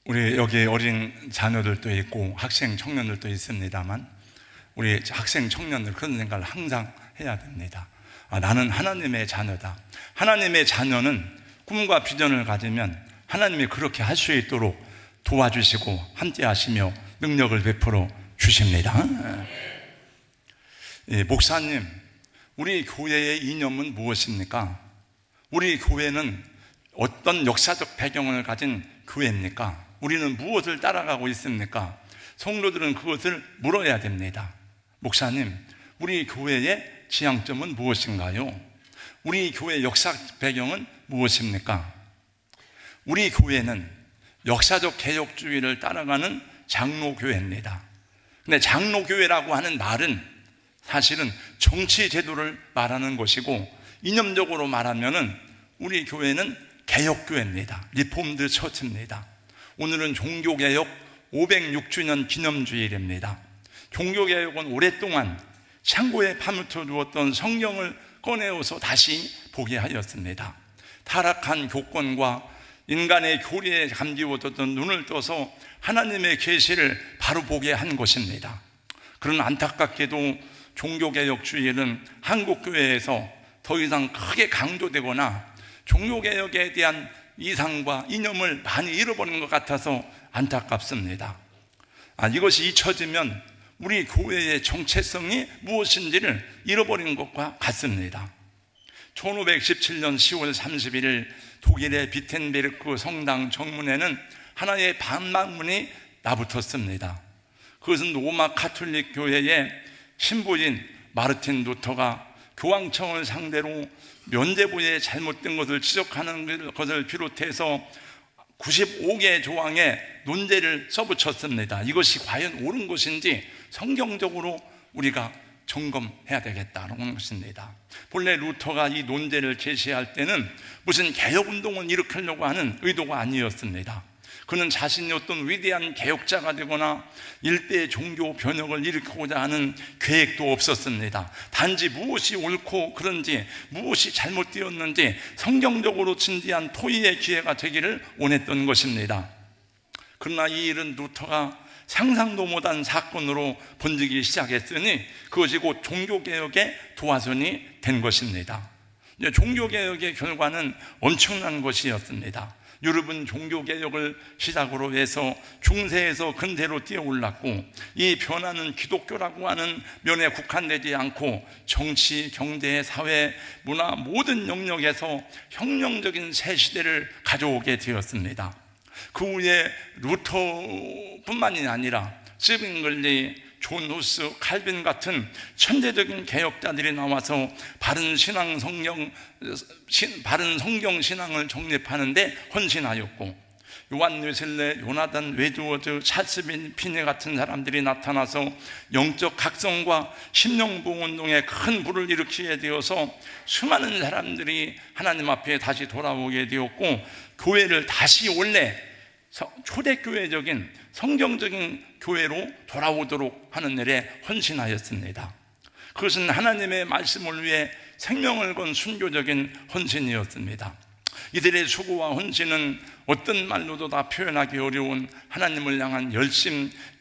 우리 여기 어린 자녀들도 있고 학생 청년들도 있습니다만, 우리 학생 청년들 그런 생각을 항상 해야 됩니다. 나는 하나님의 자녀다. 하나님의 자녀는 꿈과 비전을 가지면 하나님이 그렇게 할 수 있도록 도와주시고 함께 하시며 능력을 베풀어 주십니다. 목사님, 우리 교회의 이념은 무엇입니까? 우리 교회는 어떤 역사적 배경을 가진 교회입니까? 우리는 무엇을 따라가고 있습니까? 성도들은 그것을 물어야 됩니다. 목사님, 우리 교회의 지향점은 무엇인가요? 우리 교회의 역사적 배경은 무엇입니까? 우리 교회는 역사적 개혁주의를 따라가는 장로교회입니다. 근데 장로교회라고 하는 말은 사실은 정치 제도를 말하는 것이고, 이념적으로 말하면은 우리 교회는 개혁교회입니다. 리폼드 처치입니다. 오늘은 종교개혁 506주년 기념주일입니다. 종교개혁은 오랫동안 창고에 파묻혀 두었던 성경을 꺼내어서 다시 보게 하였습니다. 타락한 교권과 인간의 교리에 감기워뒀던 눈을 떠서 하나님의 계시를 바로 보게 한 것입니다. 그런 안타깝게도 종교개혁주의는 한국교회에서 더 이상 크게 강조되거나 종교개혁에 대한 이상과 이념을 많이 잃어버린 것 같아서 안타깝습니다. 이것이 잊혀지면 우리 교회의 정체성이 무엇인지를 잃어버린 것과 같습니다. 1517년 10월 31일 독일의 비텐베르크 성당 정문에는 하나의 반막문이 나붙었습니다. 그것은 로마 가톨릭 교회의 신부인 마르틴 루터가 교황청을 상대로 면죄부에 잘못된 것을 지적하는 것을 비롯해서 95개의 조항에 논제를 써붙였습니다. 이것이 과연 옳은 것인지 성경적으로 우리가 점검해야 되겠다는 것입니다. 본래 루터가 이 논제를 제시할 때는 무슨 개혁운동을 일으키려고 하는 의도가 아니었습니다. 그는 자신이 어떤 위대한 개혁자가 되거나 일대의 종교 변혁을 일으키고자 하는 계획도 없었습니다. 단지 무엇이 옳고 그런지, 무엇이 잘못되었는지 성경적으로 진지한 토의의 기회가 되기를 원했던 것입니다. 그러나 이 일은 루터가 상상도 못한 사건으로 번지기 시작했으니 그것이 곧 종교개혁의 도화선이 된 것입니다. 종교개혁의 결과는 엄청난 것이었습니다. 유럽은 종교개혁을 시작으로 해서 중세에서 근대로 뛰어올랐고, 이 변화는 기독교라고 하는 면에 국한되지 않고 정치, 경제, 사회, 문화 모든 영역에서 혁명적인 새 시대를 가져오게 되었습니다. 그 후에 루터뿐만이 아니라 스빙글리, 존 후스, 칼빈 같은 천재적인 개혁자들이 나와서 바른 성경 신앙을 정립하는 데 헌신하였고, 요한 웨슬레, 요나단 웨드워드, 찰스 피네 같은 사람들이 나타나서 영적 각성과 심령보호운동에 큰 불을 일으키게 되어서 수많은 사람들이 하나님 앞에 다시 돌아오게 되었고, 교회를 다시 원래 초대교회적인 성경적인 교회로 돌아오도록 하는 일에 헌신하였습니다. 그것은 하나님의 말씀을 위해 생명을 건 순교적인 헌신이었습니다. 이들의 수고와 헌신은 어떤 말로도 다 표현하기 어려운 하나님을 향한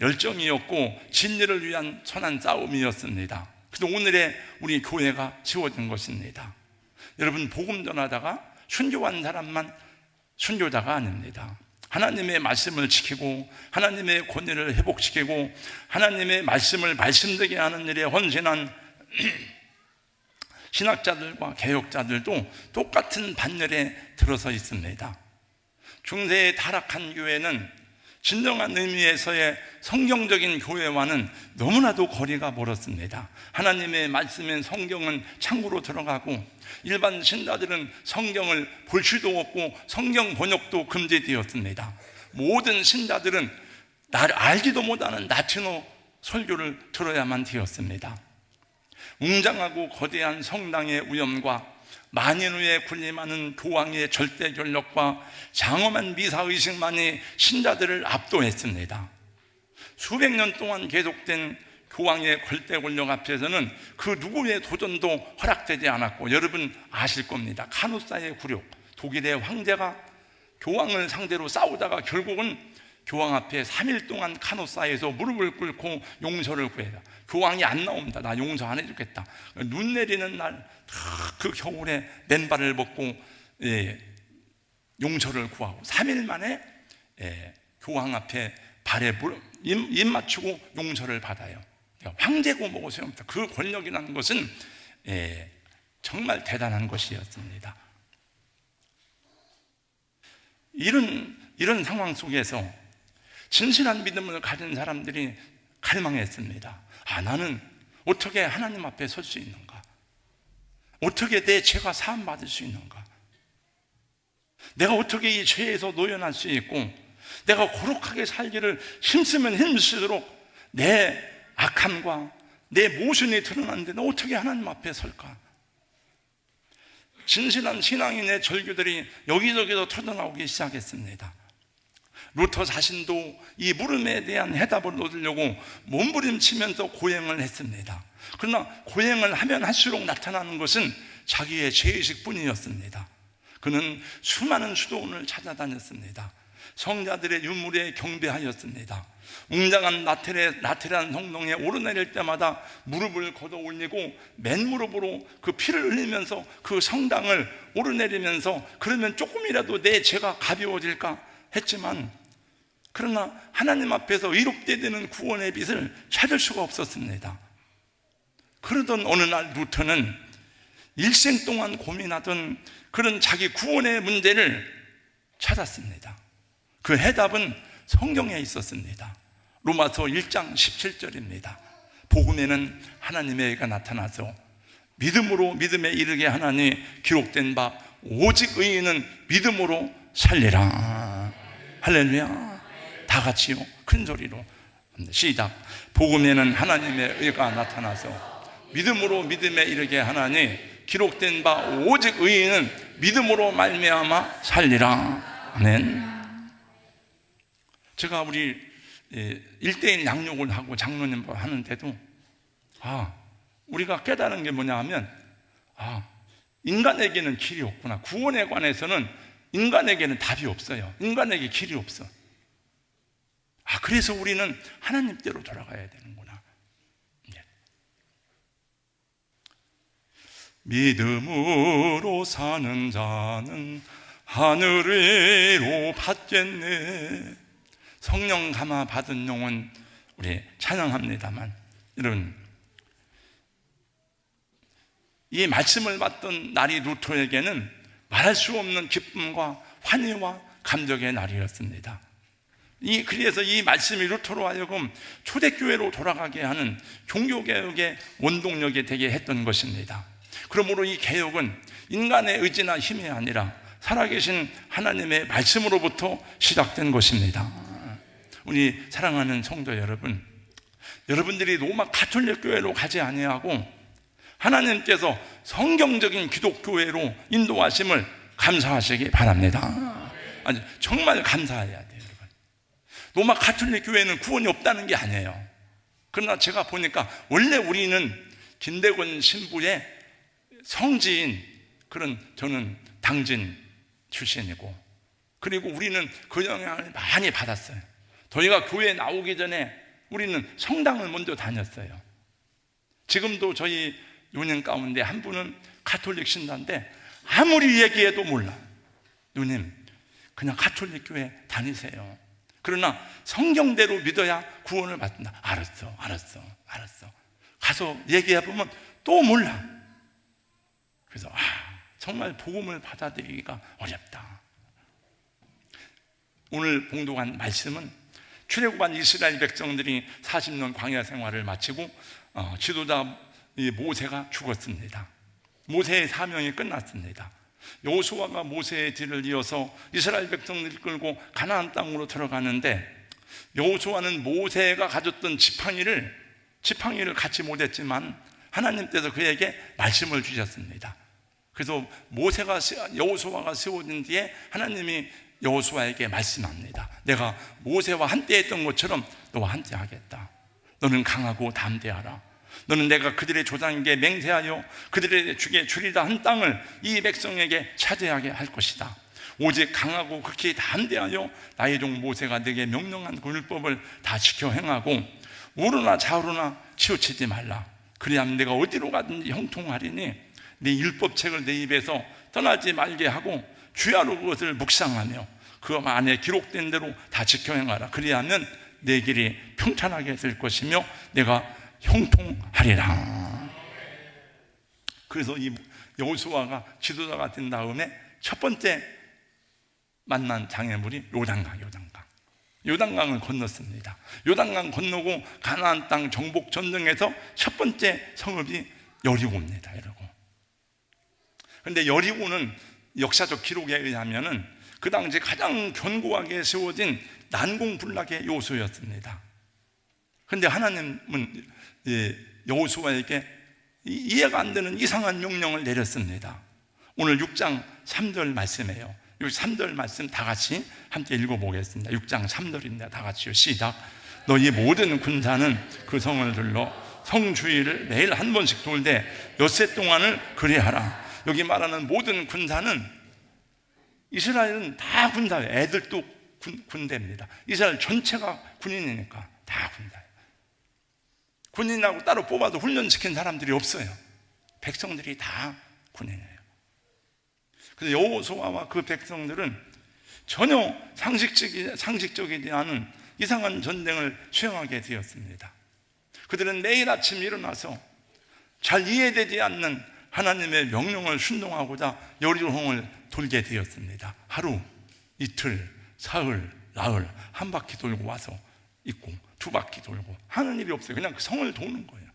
열정이었고 진리를 위한 선한 싸움이었습니다. 그래서 오늘의 우리 교회가 지워진 것입니다. 여러분, 복음 전하다가 순교한 사람만 순교자가 아닙니다. 하나님의 말씀을 지키고 하나님의 권위를 회복시키고 하나님의 말씀을 말씀되게 하는 일에 헌신한 신학자들과 개혁자들도 똑같은 반열에 들어서 있습니다. 중세의 타락한 교회는 진정한 의미에서의 성경적인 교회와는 너무나도 거리가 멀었습니다. 하나님의 말씀인 성경은 창고로 들어가고 일반 신자들은 성경을 볼 수도 없고 성경 번역도 금지되었습니다. 모든 신자들은 알지도 못하는 라틴어 설교를 들어야만 되었습니다. 웅장하고 거대한 성당의 위엄과 만인 후에 군림하는 교황의 절대 권력과 장엄한 미사의식만이 신자들을 압도했습니다. 수백 년 동안 계속된 교황의 절대 권력 앞에서는 그 누구의 도전도 허락되지 않았고, 여러분 아실 겁니다. 카누사의 굴욕, 독일의 황제가 교황을 상대로 싸우다가 결국은 교황 앞에 3일 동안 카노사에서 무릎을 꿇고 용서를 구해요. 교황이 안 나옵니다. 나 용서 안 해주겠다. 눈 내리는 날 그 겨울에 맨발을 벗고 용서를 구하고 3일 만에 교황 앞에 발에 입 맞추고 용서를 받아요. 황제고 뭐고 소용없다. 그 권력이라는 것은 정말 대단한 것이었습니다. 이런 상황 속에서 진실한 믿음을 가진 사람들이 갈망했습니다. 나는 어떻게 하나님 앞에 설 수 있는가? 어떻게 내 죄가 사함받을 수 있는가? 내가 어떻게 이 죄에서 노연할 수 있고, 내가 거룩하게 살기를 힘쓰면 힘쓸수록 내 악함과 내 모순이 드러나는데 나 어떻게 하나님 앞에 설까? 진실한 신앙인의 절규들이 여기저기서 터져나오기 시작했습니다. 루터 자신도 이 물음에 대한 해답을 얻으려고 몸부림치면서 고행을 했습니다. 그러나 고행을 하면 할수록 나타나는 것은 자기의 죄의식 뿐이었습니다. 그는 수많은 수도원을 찾아다녔습니다. 성자들의 유물에 경배하였습니다. 웅장한 나테란 성당에 오르내릴 때마다 무릎을 걷어 올리고 맨무릎으로 그 피를 흘리면서 그 성당을 오르내리면서, 그러면 조금이라도 내 죄가 가벼워질까 했지만, 그러나 하나님 앞에서 의롭게 되는 구원의 빛을 찾을 수가 없었습니다. 그러던 어느 날 루터는 일생 동안 고민하던 그런 자기 구원의 문제를 찾았습니다. 그 해답은 성경에 있었습니다. 로마서 1장 17절입니다. 복음에는 하나님의 의가 나타나서 믿음으로 믿음에 이르게 하나니 기록된 바 오직 의인은 믿음으로 살리라. 할렐루야. 다 같이요, 큰 소리로 시작. 복음에는 하나님의 의가 나타나서 믿음으로 믿음에 이르게 하나니 기록된 바 오직 의인은 믿음으로 말미암아 살리라. 아멘. 제가 우리 1:1 양육을 하고 장로님 하는데도 우리가 깨달은 게 뭐냐 하면 인간에게는 길이 없구나. 구원에 관해서는 인간에게는 답이 없어요. 인간에게 길이 없어. 그래서 우리는 하나님께로 돌아가야 되는구나. 믿음으로 사는 자는 하늘으로 받겠네. 성령 감화 받은 영혼 우리 찬양합니다만, 여러분, 이 말씀을 받던 날이 루터에게는 말할 수 없는 기쁨과 환희와 감격의 날이었습니다. 그래서 이 말씀이 루터로 하여금 초대교회로 돌아가게 하는 종교개혁의 원동력이 되게 했던 것입니다. 그러므로 이 개혁은 인간의 의지나 힘이 아니라 살아계신 하나님의 말씀으로부터 시작된 것입니다. 우리 사랑하는 성도 여러분, 여러분들이 로마 가톨릭 교회로 가지 아니하고 하나님께서 성경적인 기독교회로 인도하심을 감사하시기 바랍니다. 정말 감사해야 돼요. 여러분, 로마 가톨릭 교회는 구원이 없다는 게 아니에요. 그러나 제가 보니까 원래 우리는 김대건 신부의 성지인, 저는 당진 출신이고, 그리고 우리는 그 영향을 많이 받았어요. 저희가 교회에 나오기 전에 우리는 성당을 먼저 다녔어요. 지금도 저희 요년 가운데 한 분은 가톨릭 신자인데 아무리 얘기해도 몰라. 누님, 그냥 가톨릭 교회 다니세요. 그러나 성경대로 믿어야 구원을 받는다. 알았어. 가서 얘기해보면 또 몰라. 그래서 정말 복음을 받아들이기가 어렵다. 오늘 봉독한 말씀은 출애굽한 이스라엘 백성들이 40년 광야 생활을 마치고 지도자 모세가 죽었습니다. 모세의 사명이 끝났습니다. 여호수아가 모세의 뒤를 이어서 이스라엘 백성들을 끌고 가나안 땅으로 들어가는데, 여호수아는 모세가 가졌던 지팡이를 갖지 못했지만 하나님께서 그에게 말씀을 주셨습니다. 그래서 여호수아가 세워진 뒤에 하나님이 여호수아에게 말씀합니다. 내가 모세와 함께 했던 것처럼 너와 함께 하겠다. 너는 강하고 담대하라. 너는 내가 그들의 조상에게 맹세하여 그들의 주게 주리라 한 땅을 이 백성에게 차지하게 할 것이다. 오직 강하고 극히 담대하여 나의 종 모세가 내게 명령한 그 율법을 다 지켜 행하고 우르나 좌우로나 치우치지 말라. 그리하면 내가 어디로 가든지 형통하리니 네 율법책을 내 입에서 떠나지 말게 하고 주야로 그것을 묵상하며 그 안에 기록된 대로 다 지켜 행하라. 그리하면 내 길이 평탄하게 될 것이며 내가 형통하리라. 그래서 이 여호수아가 지도자가 된 다음에 첫 번째 만난 장애물이 요단강을 건넜습니다. 요단강 건너고 가나안 땅 정복 전쟁에서 첫 번째 성읍이 여리고입니다. 여러분. 그런데 여리고는 역사적 기록에 의하면은 그 당시 가장 견고하게 세워진 난공불락의 요소였습니다. 그런데 하나님은 여호수아에게 이해가 안 되는 이상한 명령을 내렸습니다. 오늘 6장 3절 말씀이에요. 3절 말씀 다 같이 함께 읽어보겠습니다. 6장 3절입니다. 다 같이요. 시작. 너희 모든 군사는 그 성을 둘러 성 주위를 매일 한 번씩 돌되 엿새 동안을 그리하라. 여기 말하는 모든 군사는 이스라엘은 다 군사예요. 애들도 군대입니다. 이스라엘 전체가 군인이니까 다 군대예요. 군인하고 따로 뽑아도 훈련시킨 사람들이 없어요. 백성들이 다 군인이에요. 그래서 여호수아와 그 백성들은 전혀 상식적이지 않은 이상한 전쟁을 수행하게 되었습니다. 그들은 매일 아침 일어나서 잘 이해되지 않는 하나님의 명령을 순종하고자 여리고성을 돌게 되었습니다. 하루, 이틀, 사흘, 나흘 한 바퀴 돌고 와서 있고 두 바퀴 돌고 하는 일이 없어요. 그냥 그 성을 도는 거예요.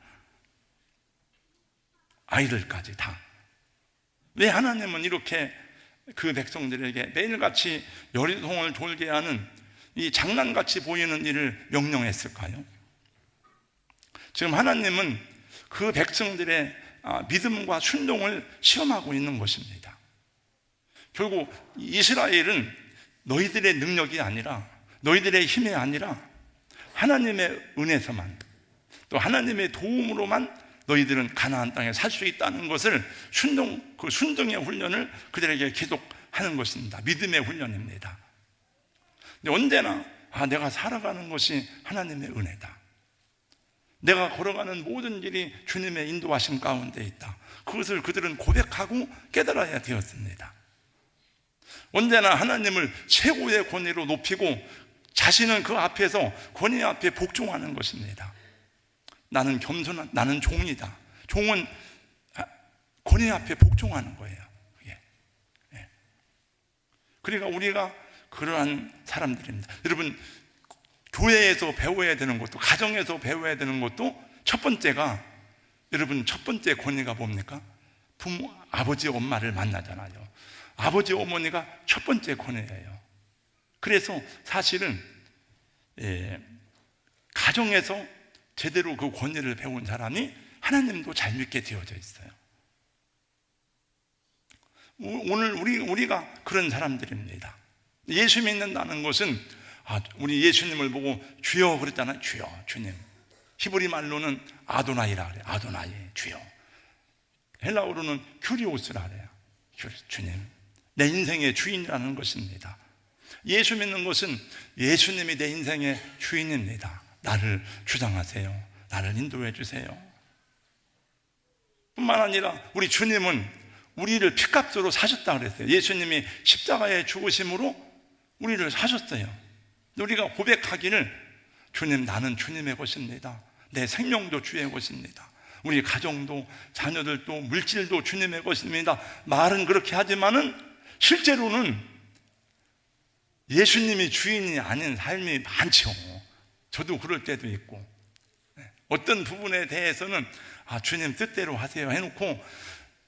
아이들까지 다. 왜 하나님은 이렇게 그 백성들에게 매일같이 여리고성을 돌게 하는 이 장난같이 보이는 일을 명령했을까요? 지금 하나님은 그 백성들의 믿음과 순종을 시험하고 있는 것입니다. 결국 이스라엘은 너희들의 능력이 아니라 너희들의 힘이 아니라 하나님의 은혜서만 또 하나님의 도움으로만 너희들은 가나안 땅에 살 수 있다는 것을 그 순종의 훈련을 그들에게 계속하는 것입니다. 믿음의 훈련입니다. 근데 언제나 내가 살아가는 것이 하나님의 은혜다. 내가 걸어가는 모든 길이 주님의 인도하심 가운데 있다. 그것을 그들은 고백하고 깨달아야 되었습니다. 언제나 하나님을 최고의 권위로 높이고 자신은 그 앞에서 권위 앞에 복종하는 것입니다. 나는 겸손한, 나는 종이다. 종은 권위 앞에 복종하는 거예요. 그러니까 우리가 그러한 사람들입니다. 여러분, 교회에서 배워야 되는 것도, 가정에서 배워야 되는 것도 첫 번째가, 여러분 첫 번째 권위가 뭡니까? 부모, 아버지, 엄마를 만나잖아요. 아버지, 어머니가 첫 번째 권위예요. 그래서 사실은 가정에서 제대로 그 권위를 배운 사람이 하나님도 잘 믿게 되어져 있어요. 오늘 우리가 그런 사람들입니다. 예수 믿는다는 것은 우리 예수님을 보고 주여 그랬잖아요. 주여, 주님. 히브리 말로는 아도나이라 그래요. 아도나이, 주여. 헬라어로는 큐리오스라 그래요. 주님. 내 인생의 주인이라는 것입니다. 예수 믿는 것은 예수님이 내 인생의 주인입니다. 나를 주장하세요. 나를 인도해 주세요. 뿐만 아니라 우리 주님은 우리를 핏값으로 사셨다 그랬어요. 예수님이 십자가에 죽으심으로 우리를 사셨어요. 우리가 고백하기를 주님, 나는 주님의 것입니다. 내 생명도 주의 것입니다. 우리 가정도 자녀들도 물질도 주님의 것입니다. 말은 그렇게 하지만은 실제로는 예수님이 주인이 아닌 삶이 많죠. 저도 그럴 때도 있고, 어떤 부분에 대해서는 주님 뜻대로 하세요 해놓고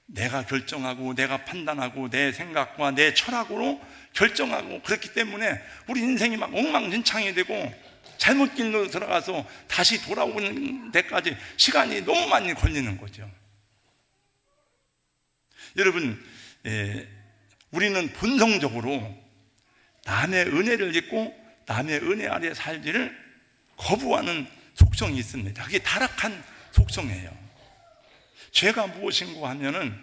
내가 결정하고 내가 판단하고 내 생각과 내 철학으로 결정하고, 그렇기 때문에 우리 인생이 막 엉망진창이 되고 잘못 길로 들어가서 다시 돌아오는 데까지 시간이 너무 많이 걸리는 거죠. 여러분, 우리는 본성적으로 남의 은혜를 잊고 남의 은혜 아래 살기를 거부하는 속성이 있습니다. 그게 타락한 속성이에요. 죄가 무엇인가 하면은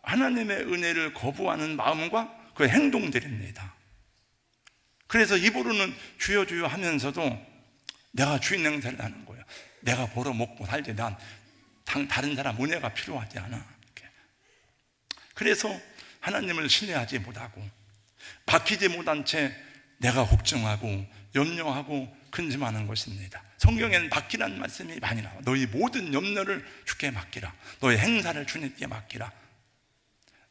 하나님의 은혜를 거부하는 마음과 그 행동들입니다. 그래서 입으로는 주여 주여 하면서도 내가 주인 행세를 하는 거예요. 내가 벌어 먹고 살지 난 다른 사람 은혜가 필요하지 않아. 이렇게. 그래서 하나님을 신뢰하지 못하고 박히지 못한 채 내가 걱정하고 염려하고 근심하는 것입니다. 성경에는 맡기라는 말씀이 많이 나와. 너희 모든 염려를 주께 맡기라. 너의 행사를 주님께 맡기라.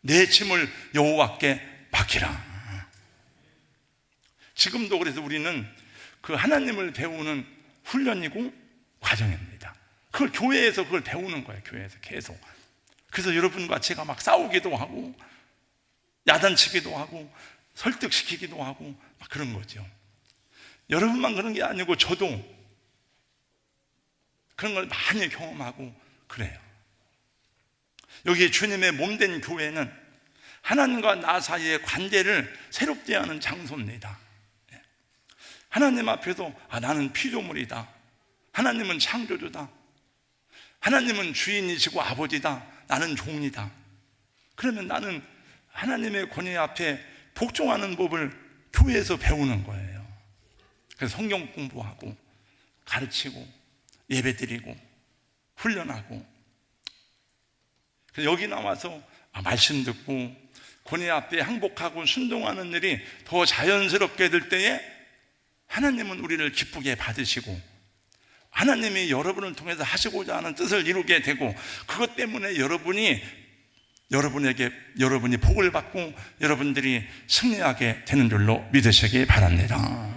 내 짐을 여호와께 맡기라. 지금도 그래서 우리는 그 하나님을 배우는 훈련이고 과정입니다. 그걸 교회에서 그걸 배우는 거예요. 교회에서 계속. 그래서 여러분과 제가 막 싸우기도 하고 야단치기도 하고 설득시키기도 하고 막 그런 거죠. 여러분만 그런 게 아니고 저도 그런 걸 많이 경험하고 그래요. 여기 주님의 몸된 교회는 하나님과 나 사이의 관계를 새롭게 하는 장소입니다. 하나님 앞에서 나는 피조물이다. 하나님은 창조주다. 하나님은 주인이시고 아버지다. 나는 종이다. 그러면 나는 하나님의 권위 앞에 복종하는 법을 교회에서 배우는 거예요. 그래서 성경 공부하고 가르치고 예배드리고 훈련하고, 그래서 여기 나와서 말씀 듣고 권위 앞에 항복하고 순종하는 일이 더 자연스럽게 될 때에 하나님은 우리를 기쁘게 받으시고 하나님이 여러분을 통해서 하시고자 하는 뜻을 이루게 되고, 그것 때문에 여러분이 복을 받고 여러분들이 승리하게 되는 줄로 믿으시기 바랍니다.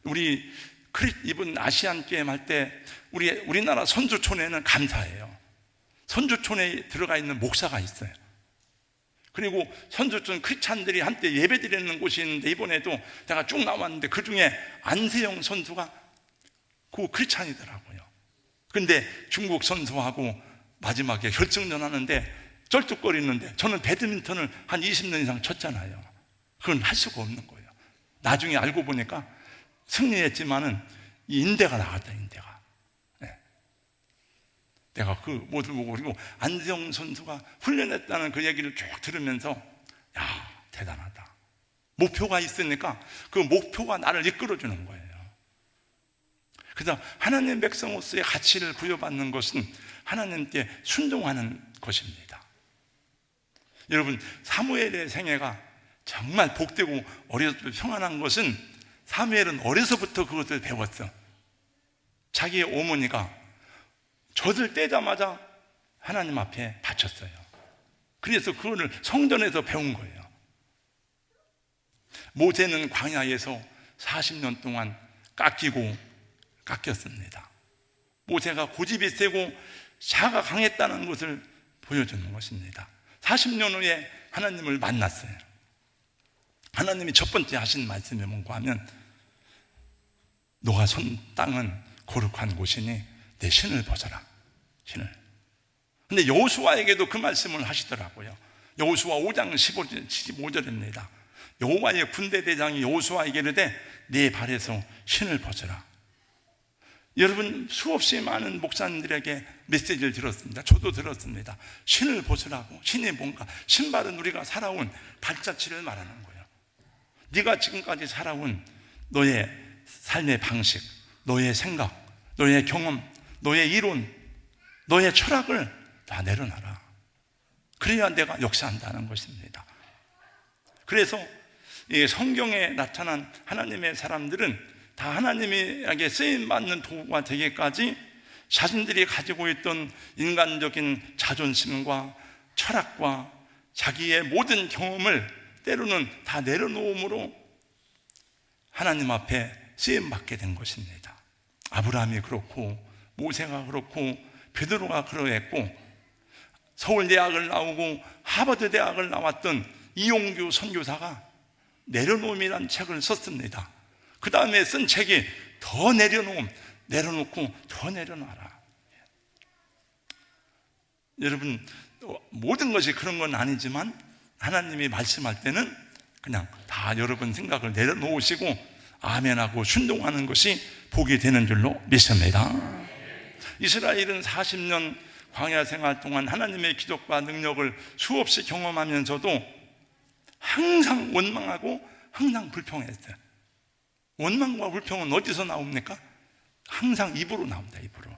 우리 이번 아시안 게임 할 때 우리나라 선수촌에는 감사해요. 선수촌에 들어가 있는 목사가 있어요. 그리고 선수촌 크리스찬들이 한때 예배드리는 곳이 있는데 이번에도 제가 쭉 나왔는데 그 중에 안세영 선수가 그 크리스찬이더라고요. 근데 중국 선수하고 마지막에 결승전 하는데 쩔뚝거리는데, 저는 배드민턴을 한 20년 이상 쳤잖아요. 그건 할 수가 없는 거예요. 나중에 알고 보니까 승리했지만은 이 인대가 나갔다, 인대가. 네. 내가 그 모습을 보고, 그리고 안세영 선수가 훈련했다는 그 얘기를 쭉 들으면서 야, 대단하다. 목표가 있으니까 그 목표가 나를 이끌어주는 거예요. 그래서 하나님 백성으로서의 가치를 부여받는 것은 하나님께 순종하는 것입니다. 여러분, 사무엘의 생애가 정말 복되고 어려서 평안한 것은 사무엘은 어려서부터 그것을 배웠어. 자기의 어머니가 젖을 떼자마자 하나님 앞에 바쳤어요. 그래서 그거를 성전에서 배운 거예요. 모세는 광야에서 40년 동안 깎였습니다. 모세가 고집이 세고 자가 강했다는 것을 보여주는 것입니다. 40년 후에 하나님을 만났어요. 하나님이 첫 번째 하신 말씀이 뭔가 하면, 너가 선 땅은 거룩한 곳이니 내 신을 벗어라. 신을. 근데 여호수아에게도 그 말씀을 하시더라고요. 여호수아 5장 15절입니다. 여호와의 군대 대장이 여호수아에게 이르되 네 발에서 신을 벗어라. 여러분, 수없이 많은 목사님들에게 메시지를 들었습니다. 저도 들었습니다. 신을 벗으라고. 신이 뭔가? 신발은 우리가 살아온 발자취를 말하는 거예요. 네가 지금까지 살아온 너의 삶의 방식, 너의 생각, 너의 경험, 너의 이론, 너의 철학을 다 내려놔라. 그래야 내가 역사한다는 것입니다. 그래서 이 성경에 나타난 하나님의 사람들은 다 하나님에게 쓰임받는 도구가 되기까지 자신들이 가지고 있던 인간적인 자존심과 철학과 자기의 모든 경험을 때로는 다 내려놓음으로 하나님 앞에 쓰임받게 된 것입니다. 아브라함이 그렇고 모세가 그렇고 베드로가 그러했고, 서울대학을 나오고 하버드 대학을 나왔던 이용규 선교사가 내려놓음이라는 책을 썼습니다. 그 다음에 쓴 책이 더 내려놓고 더 내려놔라. 여러분, 모든 것이 그런 건 아니지만 하나님이 말씀할 때는 그냥 다 여러분 생각을 내려놓으시고 아멘하고 순종하는 것이 복이 되는 줄로 믿습니다. 이스라엘은 40년 광야 생활 동안 하나님의 기적과 능력을 수없이 경험하면서도 항상 원망하고 항상 불평했어요. 원망과 불평은 어디서 나옵니까? 항상 입으로 나옵니다. 입으로.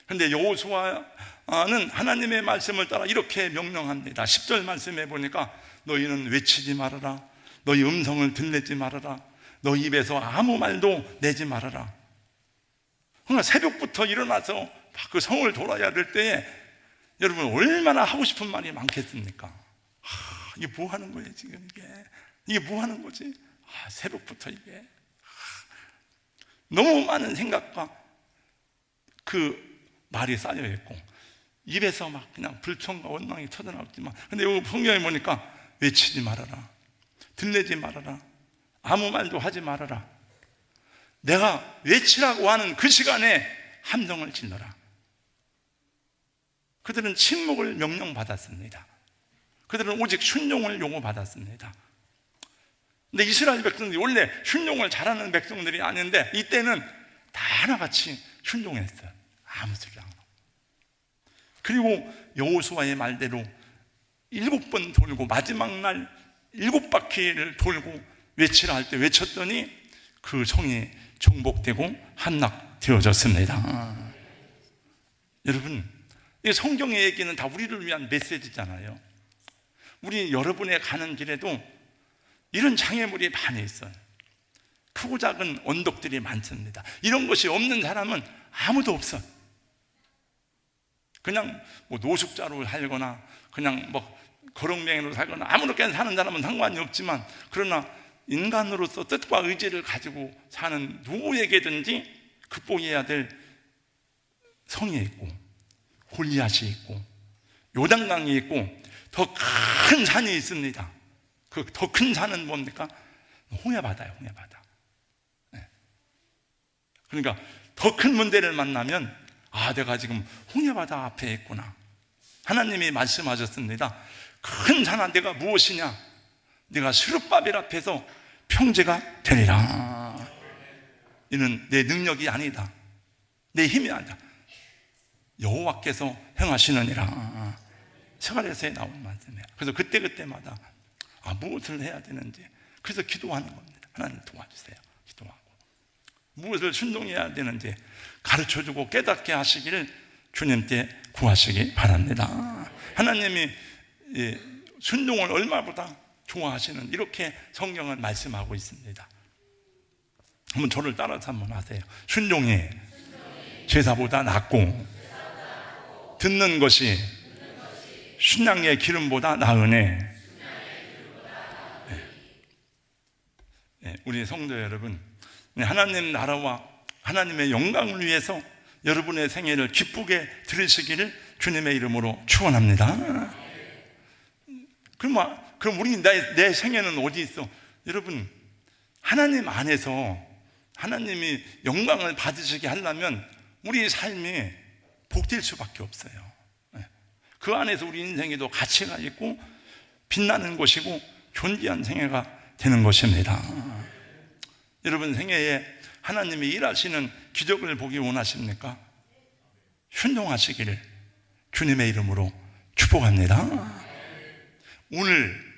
그런데 여호수아는 하나님의 말씀을 따라 이렇게 명령합니다. 10절 말씀해 보니까 너희는 외치지 말아라, 너희 음성을 들내지 말아라, 너희 입에서 아무 말도 내지 말아라. 그러니까 새벽부터 일어나서 그 성을 돌아야 될 때에 여러분 얼마나 하고 싶은 말이 많겠습니까? 이게 뭐 하는 거예요 지금? 이게 뭐 하는 거지? 새벽부터 이게 너무 많은 생각과 그 말이 쌓여 있고 입에서 막 그냥 불평과 원망이 터져나오지만, 근데 여기 성경에 보니까 외치지 말아라, 들내지 말아라, 아무 말도 하지 말아라. 내가 외치라고 하는 그 시간에 함성을 질러라. 그들은 침묵을 명령받았습니다. 그들은 오직 순종을 요구받았습니다. 근데 이스라엘 백성들이 원래 순종을 잘하는 백성들이 아닌데 이때는 다 하나같이 순종했어요. 아무 소리 안 하고. 그리고 여호수아의 말대로 7번 돌고 마지막 날 7바퀴를 돌고 외치라 할 때 외쳤더니 그 성이 정복되고 함락되어졌습니다. 여러분, 이 성경의 얘기는 다 우리를 위한 메시지잖아요. 우리 여러분의 가는 길에도 이런 장애물이 많이 있어요. 크고 작은 언덕들이 많습니다. 이런 것이 없는 사람은 아무도 없어요. 그냥 뭐 노숙자로 살거나 그냥 뭐 거렁뱅이로 살거나 아무렇게나 사는 사람은 상관이 없지만, 그러나 인간으로서 뜻과 의지를 가지고 사는 누구에게든지 극복해야 될 성이 있고 골리앗이 있고 요단강이 있고 더 큰 산이 있습니다. 그 더 큰 산은 뭡니까? 홍해바다예요. 홍해바다. 그러니까 더 큰 문제를 만나면 내가 지금 홍해바다 앞에 있구나. 하나님이 말씀하셨습니다. 큰 산아, 내가 무엇이냐? 내가 스룹바벨 앞에서 평지가 되리라. 이는 내 능력이 아니다, 내 힘이 아니다, 여호와께서 행하시느니라. 스가랴서에 나온 말씀이에요. 그래서 그때마다 무엇을 해야 되는지, 그래서 기도하는 겁니다. 하나님 도와주세요. 기도하고 무엇을 순종해야 되는지 가르쳐주고 깨닫게 하시기를 주님께 구하시기 바랍니다. 하나님이 순종을 얼마보다 좋아하시는, 이렇게 성경은 말씀하고 있습니다. 한번 저를 따라서 한번 하세요. 순종이 제사보다 낫고 듣는 것이 순양의 기름보다 나으네. 우리 성도 여러분, 하나님 나라와 하나님의 영광을 위해서 여러분의 생애를 기쁘게 들으시기를 주님의 이름으로 축원합니다. 그럼 우리 내 생애는 어디 있어? 여러분, 하나님 안에서 하나님이 영광을 받으시게 하려면 우리 삶이 복될 수밖에 없어요. 그 안에서 우리 인생에도 가치가 있고 빛나는 것이고 존귀한 생애가 되는 것입니다. 여러분 생애에 하나님이 일하시는 기적을 보기 원하십니까? 순종하시기를 주님의 이름으로 축복합니다. 오늘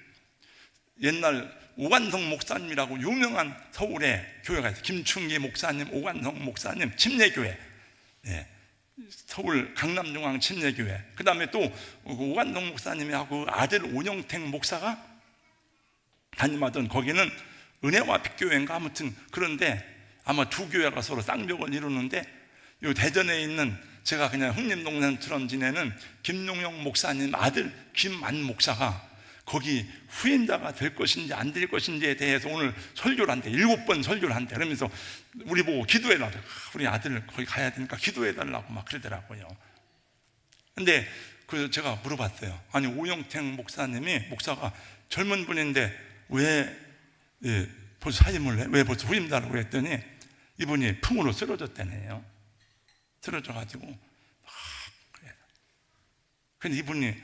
옛날 오관성 목사님이라고 유명한 서울의 교회가 있어요. 김충기 목사님, 오관성 목사님, 침례교회, 서울 강남중앙 침례교회. 그 다음에 또 오관성 목사님하고 아들 오영택 목사가 담임하던 거기는 은혜와 빛교회인가 아무튼 그런데 아마 두 교회가 서로 쌍벽을 이루는데, 이 대전에 있는 제가 그냥 흥림동산처럼 지내는 김용영 목사님 아들 김만 목사가 거기 후임자가 될 것인지 안 될 것인지에 대해서 오늘 설교를 한대. 7번 설교를 한대. 그러면서 우리 보고 기도해달라고, 우리 아들 거기 가야 되니까 기도해달라고 막 그러더라고요. 근데 제가 물어봤어요. 아니 오영택 목사가 젊은 분인데 왜 벌써 사임을 해? 왜 벌써 후임자라고 했더니 이분이 풍으로 쓰러졌다네요. 쓰러져가지고 그래. 근데 이분이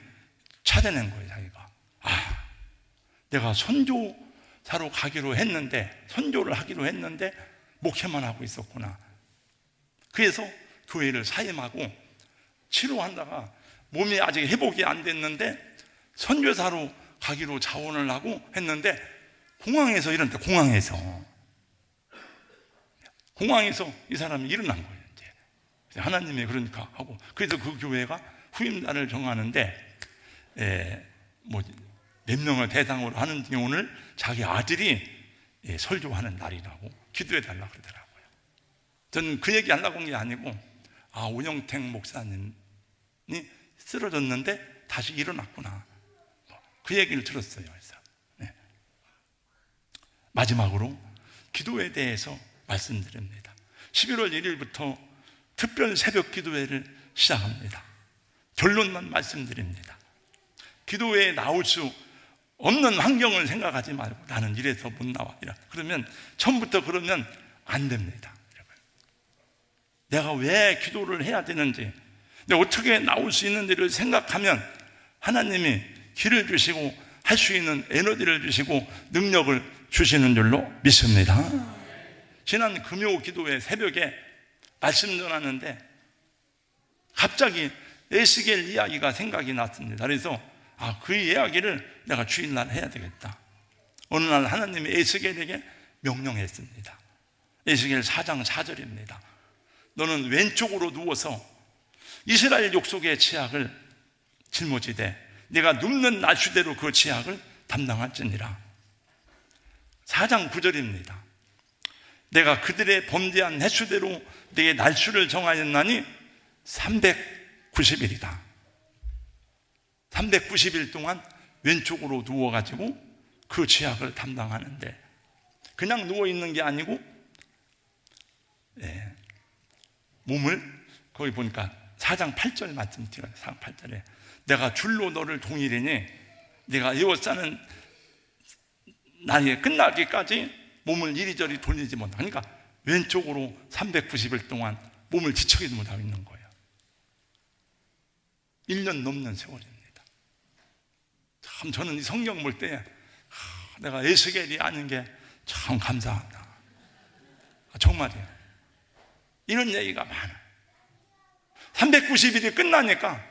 찾아낸 거예요. 자기가 내가 선교사로 가기로 했는데, 선교를 하기로 했는데 목회만 하고 있었구나. 그래서 교회를 사임하고 치료한다가 몸이 아직 회복이 안 됐는데 선교사로 가기로 자원을 하고 했는데 공항에서 이런데, 공항에서 이 사람이 일어난 거예요. 이제 하나님이 그러니까 하고, 그래서 그 교회가 후임자를 정하는데 뭐 몇 명을 대상으로 하는 오늘 자기 아들이 설교하는 날이라고 기도해 달라고 그러더라고요. 저는 그 얘기 하려고 한 게 아니고, 오영택 목사님이 쓰러졌는데 다시 일어났구나, 그 얘기를 들었어요. 그래서 마지막으로 기도에 대해서 말씀드립니다. 11월 1일부터 특별 새벽 기도회를 시작합니다. 결론만 말씀드립니다. 기도회에 나올 수 없는 환경을 생각하지 말고 나는 이래서 못 나와, 그러면 처음부터 그러면 안 됩니다. 여러분, 내가 왜 기도를 해야 되는지, 내가 어떻게 나올 수 있는지를 생각하면 하나님이 길을 주시고 할 수 있는 에너지를 주시고 능력을 주시는 줄로 믿습니다. 지난 금요 기도회 새벽에 말씀 전하는데 갑자기 에스겔 이야기가 생각이 났습니다. 그래서 그 이야기를 내가 주일날 해야 되겠다. 어느 날 하나님이 에스겔에게 명령했습니다. 에스겔 4장 4절입니다. 너는 왼쪽으로 누워서 이스라엘 족속의 죄악을 짊어지되 네가 눕는 날수대로 그 죄악을 담당할지니라. 4장 9절입니다. 내가 그들의 범죄한 횟수대로 네게 날수를 정하였나니 390일이다. 390일 동안 왼쪽으로 누워가지고 그 죄악을 담당하는데, 그냥 누워있는 게 아니고 몸을, 거기 보니까 4장 8절 말씀 드려요. 4장 8절에 내가 줄로 너를 동일하니 네가 에워싸는 날이 끝나기까지 몸을 이리저리 돌리지 못한다. 그러니까 왼쪽으로 390일 동안 몸을 뒤척이지 못하고 있는 거예요. 1년 넘는 세월입니다. 참 저는 이 성경 볼 때 내가 에스겔이 아는 게 참 감사하다. 정말이에요. 이런 얘기가 많아요. 390일이 끝나니까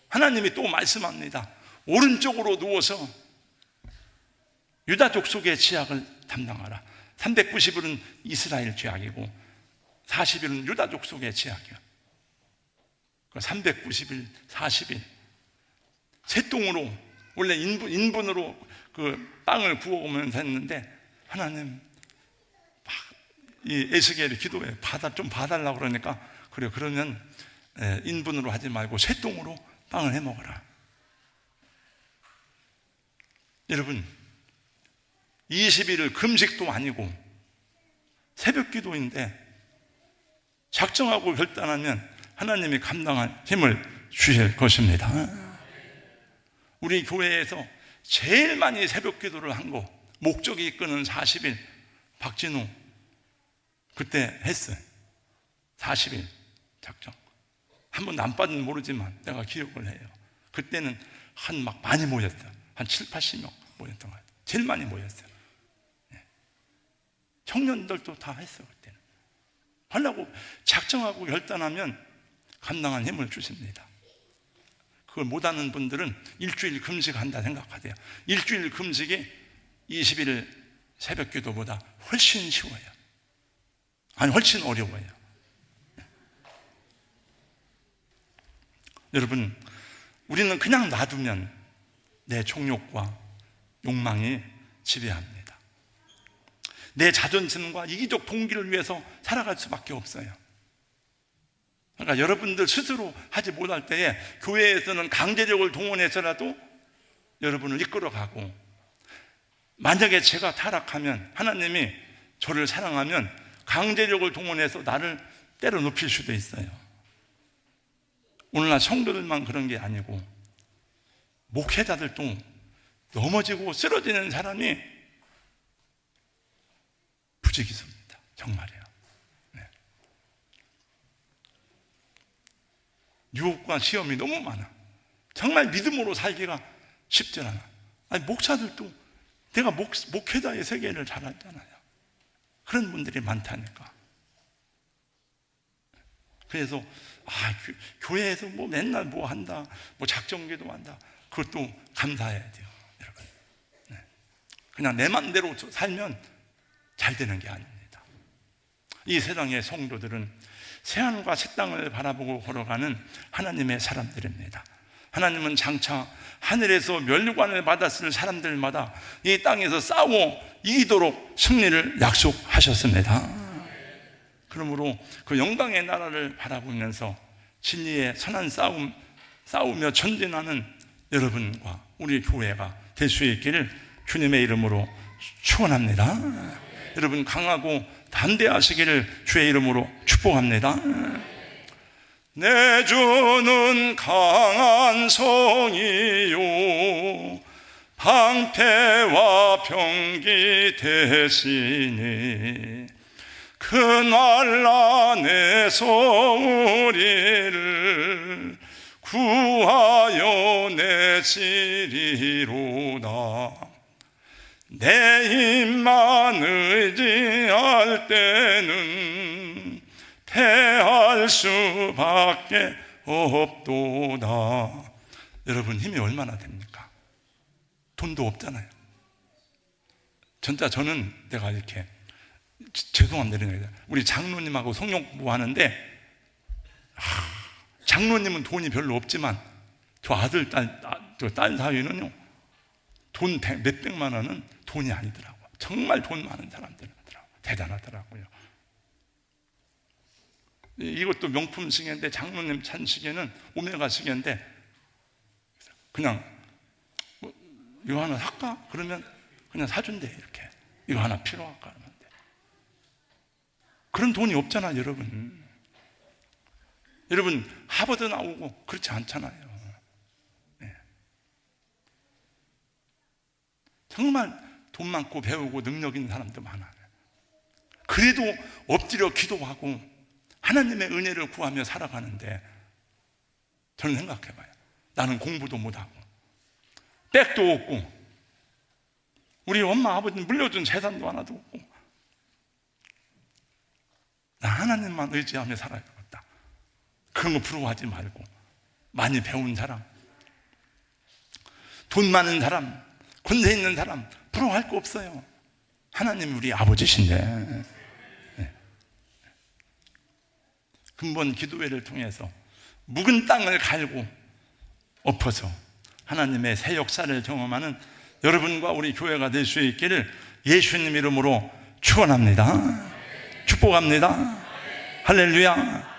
하나님이 또 말씀합니다. 오른쪽으로 누워서 유다 족속의 죄악을 담당하라. 390일은 이스라엘 죄악이고 40일은 유다 족속의 죄악이야. 390일, 40일 새똥으로, 원래 인분으로 그 빵을 구워오면서 했는데 하나님 이 에스겔이 기도해 좀 봐달라고 그러니까, 그래 그러면 인분으로 하지 말고 새똥으로 빵을 해 먹어라. 여러분, 20일을 금식도 아니고 새벽 기도인데 작정하고 결단하면 하나님이 감당할 힘을 주실 것입니다. 우리 교회에서 제일 많이 새벽 기도를 한 거, 목적이 이끄는 40일, 박진우 그때 했어요. 40일 작정. 한 번도 안 빠진 모르지만 내가 기억을 해요. 그때는 막 많이 모였어요. 한 7, 80명 모였던 것 같아요. 제일 많이 모였어요. 청년들도 다 했어요. 그때는 하려고 작정하고 결단하면 감당한 힘을 주십니다. 그걸 못하는 분들은 일주일 금식한다 생각하세요. 일주일 금식이 20일 새벽 기도보다 훨씬 쉬워요. 아니 훨씬 어려워요. 여러분, 우리는 그냥 놔두면 내 정욕과 욕망이 지배합니다. 내 자존심과 이기적 동기를 위해서 살아갈 수밖에 없어요. 그러니까 여러분들 스스로 하지 못할 때에 교회에서는 강제력을 동원해서라도 여러분을 이끌어가고, 만약에 제가 타락하면, 하나님이 저를 사랑하면 강제력을 동원해서 나를 때려 눕힐 수도 있어요. 오늘날 성도들만 그런 게 아니고 목회자들도 넘어지고 쓰러지는 사람이 부지기수입니다. 정말이에요. 유혹과 시험이 너무 많아. 정말 믿음으로 살기가 쉽지 않아. 아니, 목사들도 내가 목회자의 세계를 잘 알잖아요. 그런 분들이 많다니까. 그래서 교회에서 뭐 맨날 뭐 한다, 뭐 작정기도 한다, 그것도 감사해야 돼요, 여러분. 그냥 내 맘대로 살면 잘 되는 게 아닙니다. 이 세상의 성도들은 새하늘과 새 땅을 바라보고 걸어가는 하나님의 사람들입니다. 하나님은 장차 하늘에서 면류관을 받았을 사람들마다 이 땅에서 싸워 이기도록 승리를 약속하셨습니다. 그러므로 그 영광의 나라를 바라보면서 진리의 선한 싸우며 전진하는 여러분과 우리 교회가 될 수 있기를 주님의 이름으로 축원합니다. 여러분 강하고 담대하시기를 주의 이름으로 축복합니다. 내 주는 강한 성이요 방패와 병기 대신이 그날 안에서 우리를 구하여 내시리로다. 내 힘만 의지할 때는 패할 수밖에 없도다. 여러분 힘이 얼마나 됩니까? 돈도 없잖아요. 진짜 저는 내가 이렇게 죄송합니다. 우리 장로님하고 성령부 하는데 장로님은 돈이 별로 없지만 저 아들, 딸 사이는요 돈 몇백만 원은 돈이 아니더라고요. 정말 돈 많은 사람들이더라고요. 대단하더라고요. 이것도 명품 시계인데 장로님 찬 시계는 오메가 시계인데 그냥 이거 하나 살까? 그러면 그냥 사준대. 이렇게 이거 하나 필요할까? 그러면 돼. 그런 돈이 없잖아요, 여러분. 여러분 하버드 나오고 그렇지 않잖아요. 네. 정말 돈 많고 배우고 능력 있는 사람도 많아요. 그래도 엎드려 기도하고 하나님의 은혜를 구하며 살아가는데 저는 생각해봐요. 나는 공부도 못하고 백도 없고 우리 엄마 아버지 물려준 재산도 하나도 없고 나 하나님만 의지하며 살아야겠다. 그런 거 부러워하지 말고 많이 배운 사람, 돈 많은 사람, 권세 있는 사람 부러워할 거 없어요. 하나님이 우리 아버지신데. 네. 근본 기도회를 통해서 묵은 땅을 갈고 엎어서 하나님의 새 역사를 경험하는 여러분과 우리 교회가 될 수 있기를 예수님 이름으로 축원합니다. 축복합니다. 할렐루야.